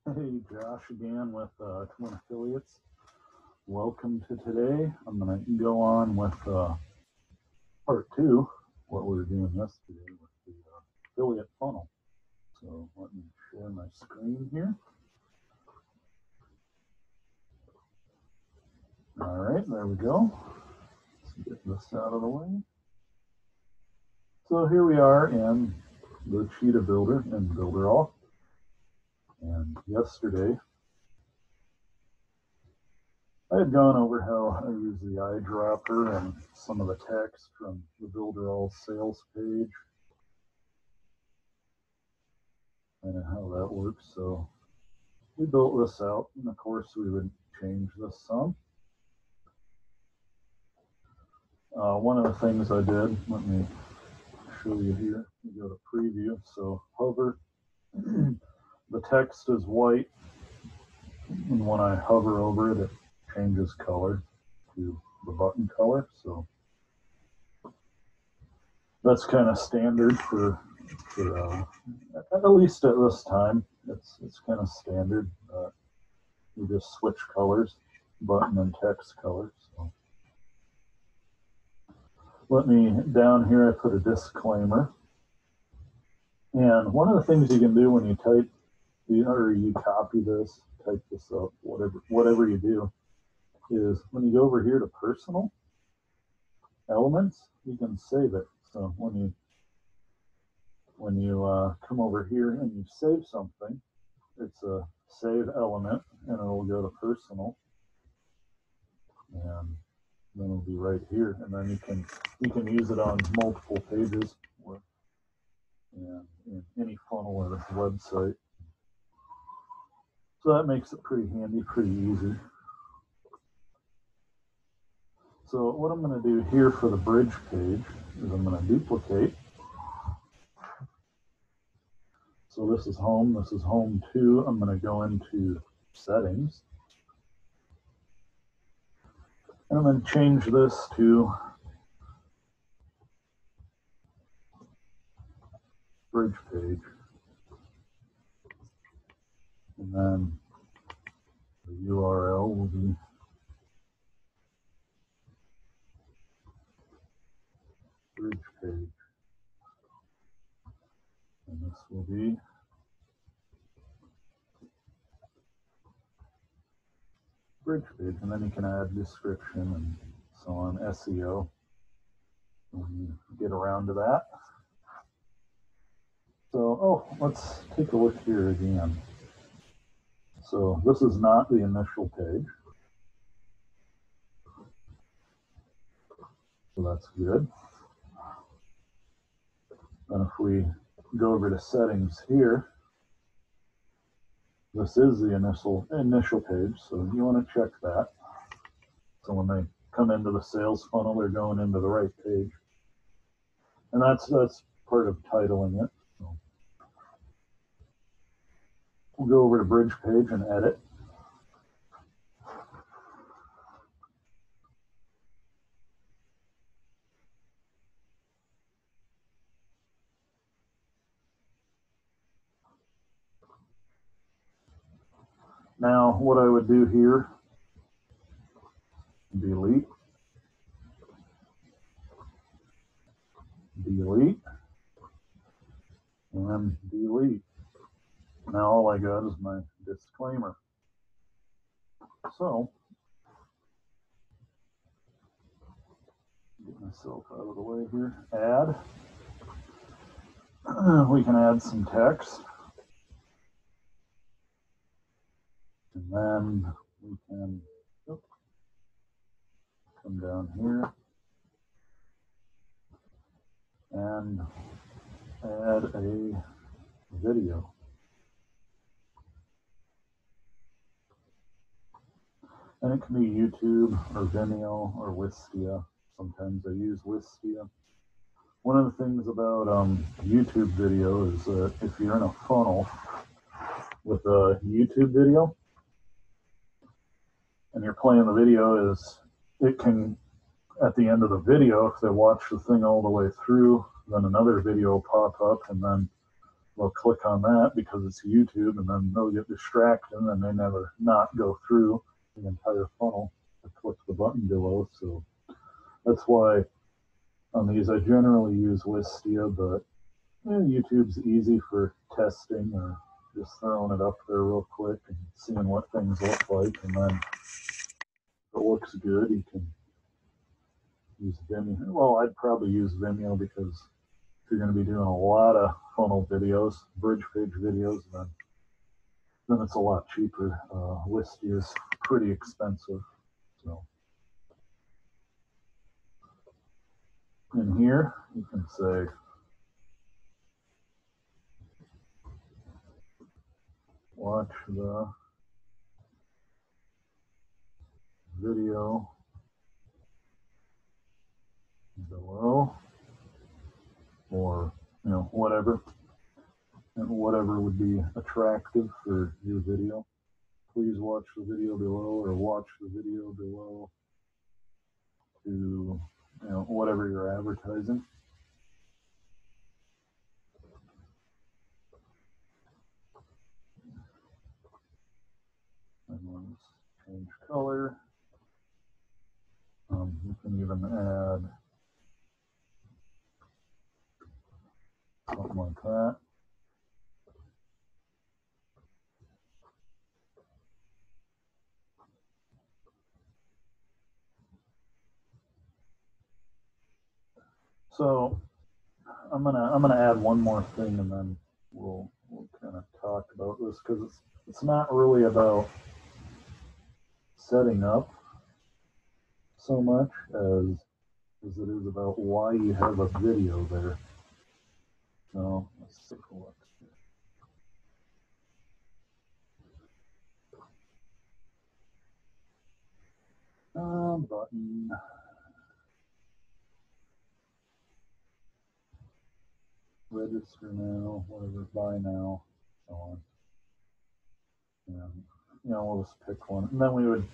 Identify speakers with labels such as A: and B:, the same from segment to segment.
A: Hey, Josh again with Twin Affiliates. Welcome to today. I'm going to go on with part two, what we were doing yesterday with the affiliate funnel. So let me share my screen here. All right, there we go. Let's get this out of the way. So here we are in the Cheetah builder in Builderall. And yesterday, I had gone over how I use the eyedropper and some of the text from the Builderalls sales page and how that works. So we built this out, and of course we would change this some. One of the things I did, let me show you here. We go to preview, so hover. The text is white, and when I hover over it, it changes color to the button color. So that's kind of standard for at least at this time. It's kind of standard. We just switch colors, button and text colors. So let me, down here I put a disclaimer. And one of the things you can do when you type, or you copy this, type this up, whatever you do, is when you go over here to personal elements, you can save it. So when you come over here and you save something, it's a save element, and it'll go to personal, and then it'll be right here, and then you can use it on multiple pages or in any funnel or website. So that makes it pretty handy, pretty easy. So what I'm going to do here for the bridge page is I'm going to duplicate. So this is home 2. I'm going to go into settings. And I'm going to change this to bridge page. And then the URL will be bridge page. And this will be bridge page. And then you can add description and so on, SEO, when you get around to that. So, let's take a look here again. So this is not the initial page. So that's good. And if we go over to settings here, this is the initial page, so you want to check that. So when they come into the sales funnel, they're going into the right page. And that's part of titling it. So we'll go over to bridge page and edit. Now, what I would do here, delete, and delete. Now all I got is my disclaimer. So, get myself out of the way here. Add. We can add some text. And then we can come down here and add a video. And it can be YouTube or Vimeo or Wistia. Sometimes I use Wistia. One of the things about YouTube video is that if you're in a funnel with a YouTube video and you're playing the video, it can, at the end of the video, if they watch the thing all the way through, then another video will pop up, and then they'll click on that because it's YouTube, and then they'll get distracted and they never not go through the entire funnel to click the button below. So that's why on these I generally use Wistia, but YouTube's easy for testing or just throwing it up there real quick and seeing what things look like. And then if it looks good, you can use Vimeo. Well, I'd probably use Vimeo because if you're going to be doing a lot of funnel videos, bridge page videos, then it's a lot cheaper. Wistia is pretty expensive. So in here, you can say, watch the video below, or whatever, and whatever would be attractive for your video. Please watch the video below, or watch the video below to whatever you're advertising. And let's change color. You can even add something like that. So I'm gonna add one more thing, and then we'll kind of talk about this, because it's not really about setting up so much as it is about why you have a video there. So let's take a look. Button. Register now, whatever, buy now, so on. And we'll just pick one. And then we would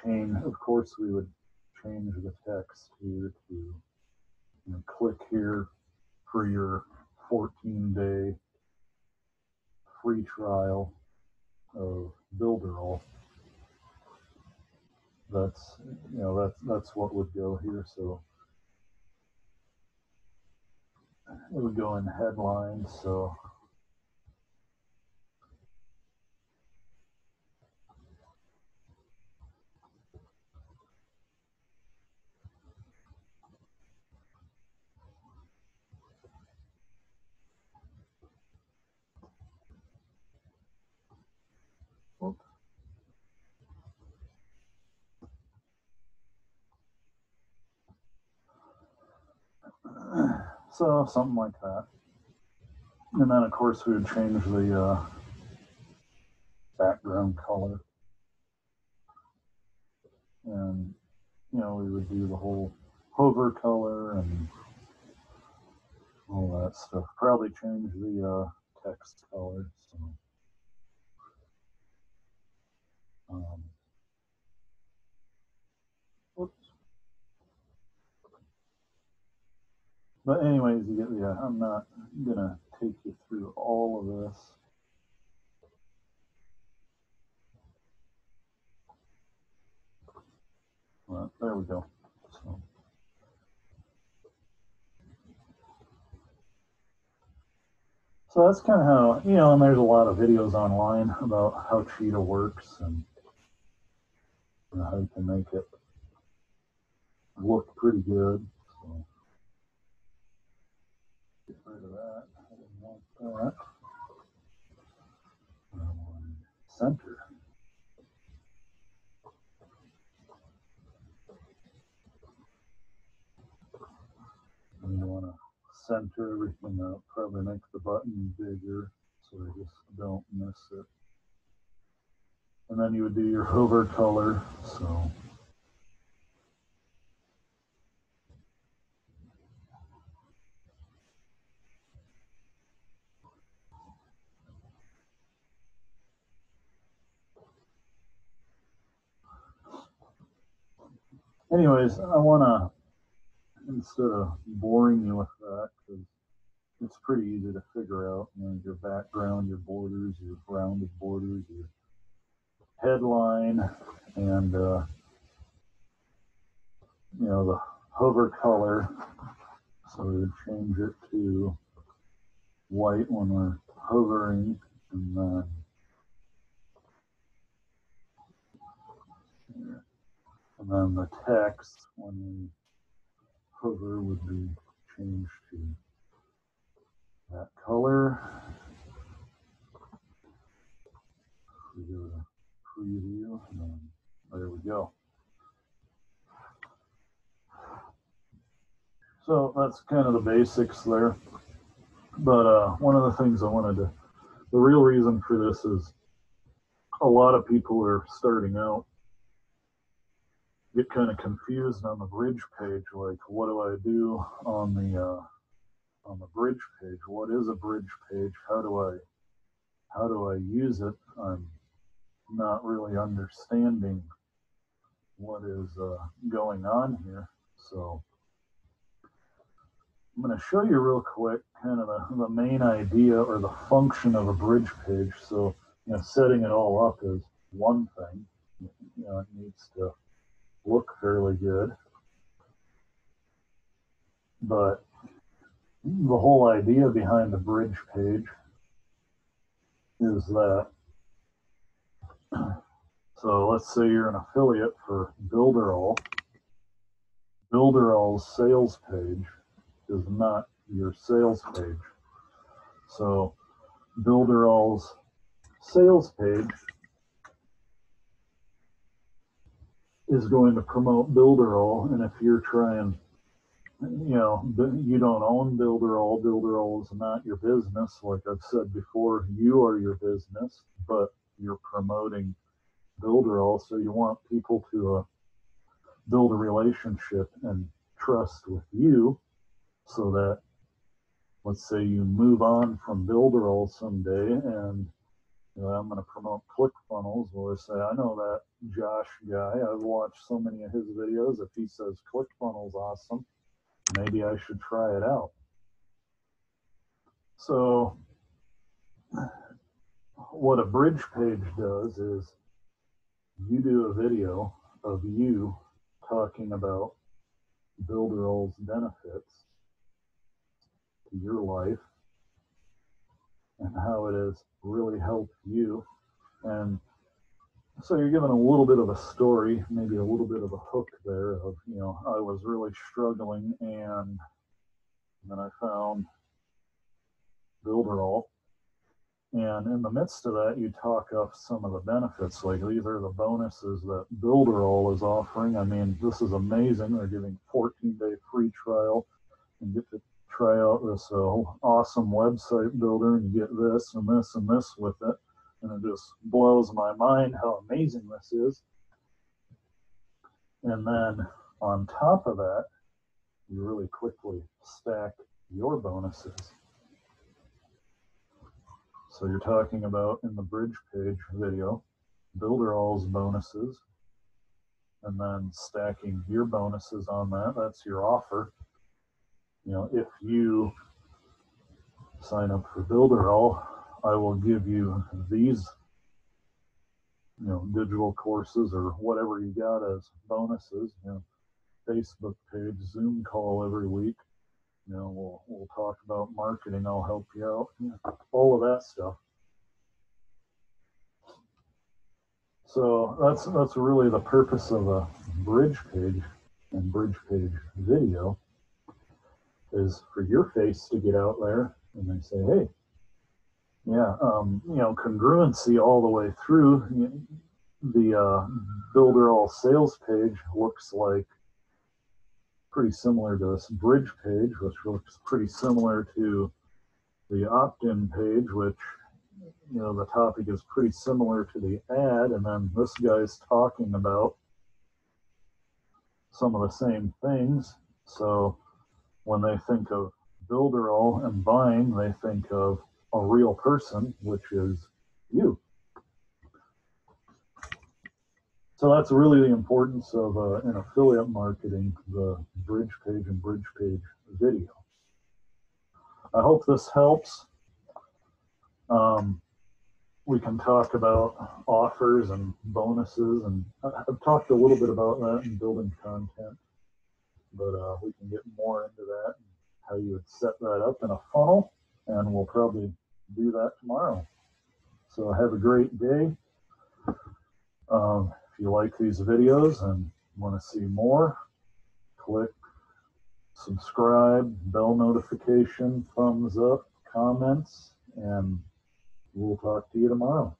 A: change, of course, we would change the text here to click here for your 14-day free trial of Builderalls. That's that's what would go here. So it would go in headlines. So so something like that. And then of course we would change the background color, and we would do the whole hover color and all that stuff. Probably change the text color. So, whoops. But anyways, you get I'm not gonna take you through all of this. Well, there we go. So that's kind of how, and there's a lot of videos online about how Cheetah works and how you can make it look pretty good. So get rid of that. I didn't want that. Center. And you want to center everything up, probably make the button bigger so I just don't miss it. And then you would do your hover color. So anyways, I want to, instead of boring you with that, because it's pretty easy to figure out, you know, your background, your borders, your rounded borders, your headline, and you know, the hover color. So we would change it to white when we're hovering, and then the text when we hover would be changed to that color. We go to preview, and then there we go. So that's kind of the basics there. But one of the things I wanted to, the real reason for this is a lot of people are starting out, get kind of confused on the bridge page, like what do I do on the bridge page? What is a bridge page? How do I use it? I'm not really understanding what is going on here. So I'm going to show you real quick kind of the main idea or the function of a bridge page. So, you know, setting it all up is one thing. You know, it needs to look fairly good. But the whole idea behind the bridge page is that, so let's say you're an affiliate for Builderall. Builderall's sales page is not your sales page. So Builderall's sales page is going to promote Builderall, and if you're trying, you know, you don't own Builderall, Builderall is not your business. Like I've said before, you are your business, but you're promoting Builderall, so you want people to build a relationship and trust with you, so that, let's say you move on from Builderall someday, and you know, I'm going to promote ClickFunnels. Well, I say, I know that Josh guy. I've watched so many of his videos. If he says ClickFunnels awesome, maybe I should try it out. So what a bridge page does is you do a video of you talking about Builderall's benefits to your life and how it has really helped you. And so you're giving a little bit of a story, maybe a little bit of a hook there of, you know, I was really struggling and then I found Builderall. And in the midst of that, you talk up some of the benefits, like these are the bonuses that Builderall is offering. I mean, this is amazing. They're giving 14-day free trial and get to try out this awesome website builder, and you get this and this and this with it. And it just blows my mind how amazing this is. And then on top of that, you really quickly stack your bonuses. So you're talking about in the bridge page video, Builderall's bonuses, and then stacking your bonuses on that. That's your offer. You know, if you sign up for Builderall, I will give you these, you know, digital courses or whatever you got as bonuses. You know, Facebook page, Zoom call every week. You know, we'll talk about marketing. I'll help you out. You know, all of that stuff. So that's really the purpose of a bridge page and bridge page video, is for your face to get out there and they say, hey, yeah, you know, congruency all the way through. The Builderall sales page looks like pretty similar to this bridge page, which looks pretty similar to the opt-in page, which, you know, the topic is pretty similar to the ad, and then this guy's talking about some of the same things. So when they think of Builderall and buying, they think of a real person, which is you. So that's really the importance of in affiliate marketing, the bridge page and bridge page video. I hope this helps. We can talk about offers and bonuses, and I've talked a little bit about that in building content, but we can get more into that and how you would set that up in a funnel, and we'll probably do that tomorrow. So have a great day. If you like these videos and want to see more, click subscribe, bell notification, thumbs up, comments, and we'll talk to you tomorrow.